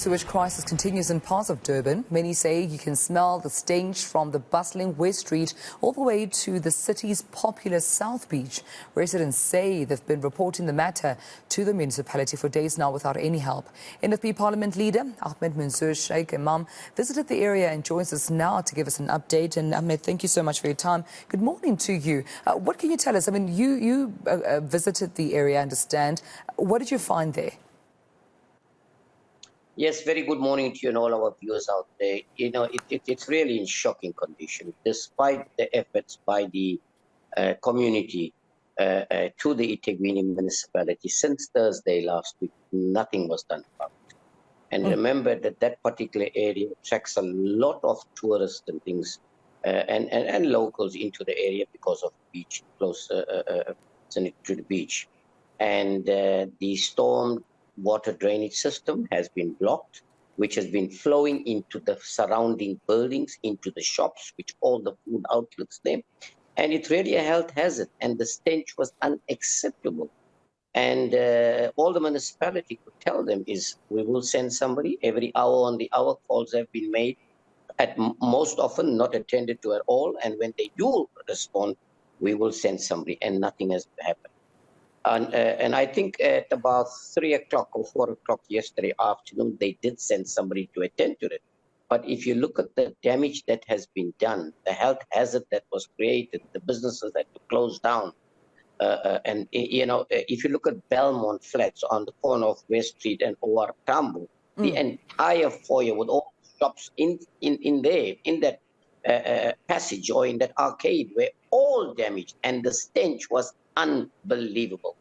sewage crisis continues in parts of Durban. Many say you can smell the stench from the bustling West Street all the way to the city's popular South Beach. Residents say they've been reporting the matter to the municipality for days now without any help. NFP Parliament leader Ahmed Munzoor Shaik Emam visited the area and joins us now to give us an update. And Ahmed, thank you so much for your time. Good morning to you. What can you tell us? I mean, you visited the area, I understand. What did you find there? Yes, very good morning to you and all our viewers out there. You know, it's really in shocking condition, despite the efforts by the community to the eThekwini municipality. Since Thursday last week, nothing was done about it. And remember that that particular area attracts a lot of tourists and things and locals into the area because of the beach, close to the beach. And the storm water drainage system has been blocked, which has been flowing into the surrounding buildings, into the shops, which all the food outlets there. And it's really a health hazard, and the stench was unacceptable. And all the municipality could tell them is, we will send somebody every hour on the hour. Calls have been made, at most often not attended to at all. And when they do respond, we will send somebody, and nothing has happened. And I think at about 3 o'clock or 4 o'clock yesterday afternoon, they did send somebody to attend to it. But if you look at the damage that has been done, the health hazard that was created, the businesses that were closed down, and, you know, if you look at Belmont Flats on the corner of West Street and OR Tambo, the entire foyer with all shops in there, in that passage or in that arcade were all damaged, and the stench was unbelievable.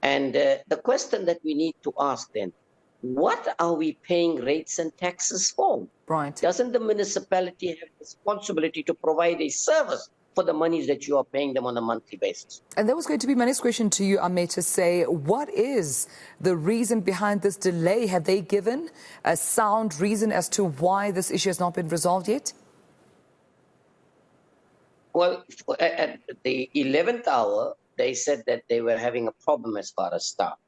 And the question that we need to ask then, what are we paying rates and taxes for? Right. Doesn't the municipality have responsibility to provide a service for the monies that you are paying them on a monthly basis? And that was going to be my next question to you, Ahmed, to say, what is the reason behind this delay? Have they given a sound reason as to why this issue has not been resolved yet? Well, at the 11th hour, they said that they were having a problem as far as staff.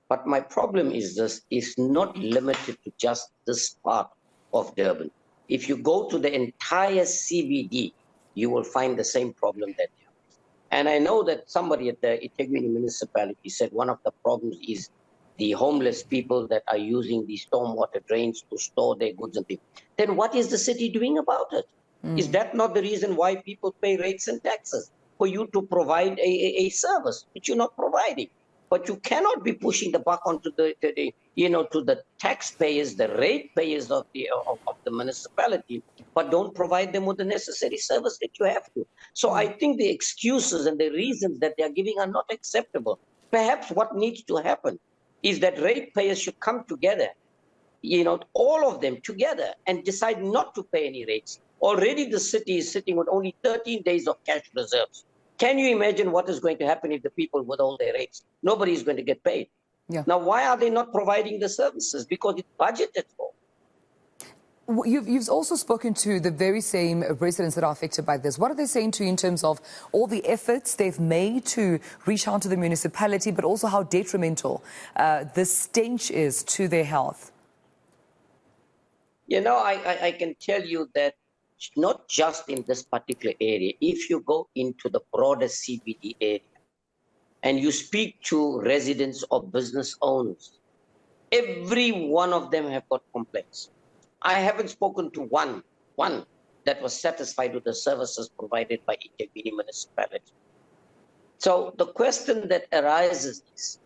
But my problem is this, is not limited to just this part of Durban. If you go to the entire CBD, you will find the same problem that you have. And I know that somebody at the eThekwini municipality said one of the problems is the homeless people that are using the stormwater drains to store their goods and things. Then what is the city doing about it? Is that not the reason why people pay rates and taxes? For you to provide a service which you're not providing. But you cannot be pushing the buck onto the to the taxpayers, the ratepayers of the municipality, but don't provide them with the necessary service that you have to. So I think the excuses and the reasons that they are giving are not acceptable. Perhaps what needs to happen is that ratepayers should come together, all of them together, and decide not to pay any rates. Already the city is sitting with only 13 days of cash reserves. Can you imagine what is going to happen if the people withhold their rates? Nobody is going to get paid. Yeah. Now, why are they not providing the services? Because it's budgeted for. You've also spoken to the very same residents that are affected by this. What are they saying to you in terms of all the efforts they've made to reach out to the municipality, but also how detrimental the stench is to their health? You know, I can tell you that not just in this particular area. If you go into the broader CBD area and you speak to residents or business owners, every one of them have got complaints. I haven't spoken to one that was satisfied with the services provided by eThekwini municipality. So the question that arises is,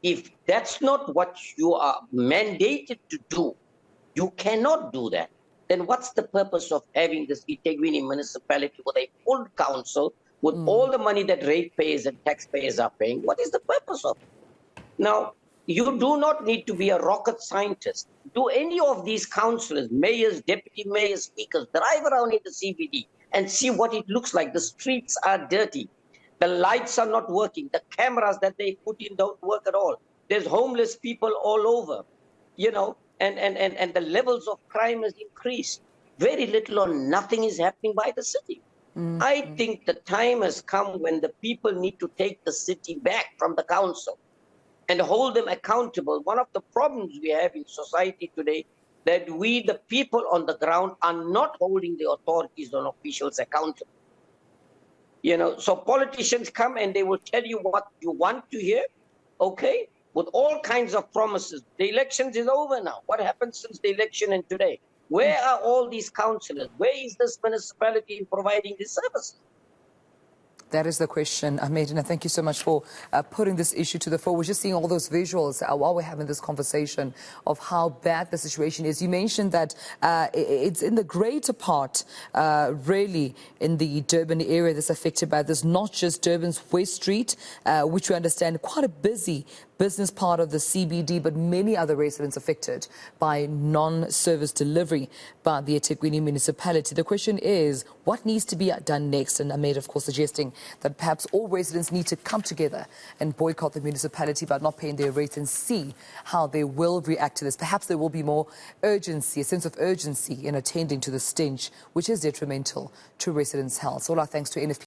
if that's not what you are mandated to do, you cannot do that. Then what's the purpose of having this eThekwini municipality with a full council, with all the money that ratepayers and taxpayers are paying? What is the purpose of it? Now, you do not need to be a rocket scientist. Do any of these councillors, mayors, deputy mayors, speakers, drive around in the CBD and see what it looks like. The streets are dirty. The lights are not working. The cameras that they put in don't work at all. There's homeless people all over, and the levels of crime has increased. Very little or nothing is happening by the city. I think the time has come when the people need to take the city back from the council. and hold them accountable. One of the problems we have in society today, that we, the people on the ground, are not holding the authorities and officials accountable. So politicians come and they will tell you what you want to hear, okay, with all kinds of promises. The elections is over now. What happened since the election and today? Where are all these councillors? Where is this municipality in providing these services? That is the question, Ahmed, and thank you so much for putting this issue to the fore. We're just seeing all those visuals while we're having this conversation of how bad the situation is. You mentioned that it's in the greater part, really, in the Durban area that's affected by this, not just Durban's West Street, which we understand quite a busy business part of the CBD, but many other residents affected by non-service delivery by the eThekwini municipality. The question is, what needs to be done next? And Ahmed, of course, suggesting that perhaps all residents need to come together and boycott the municipality by not paying their rates and see how they will react to this. Perhaps there will be more urgency, a sense of urgency in attending to the stench, which is detrimental to residents' health. All our thanks to NFP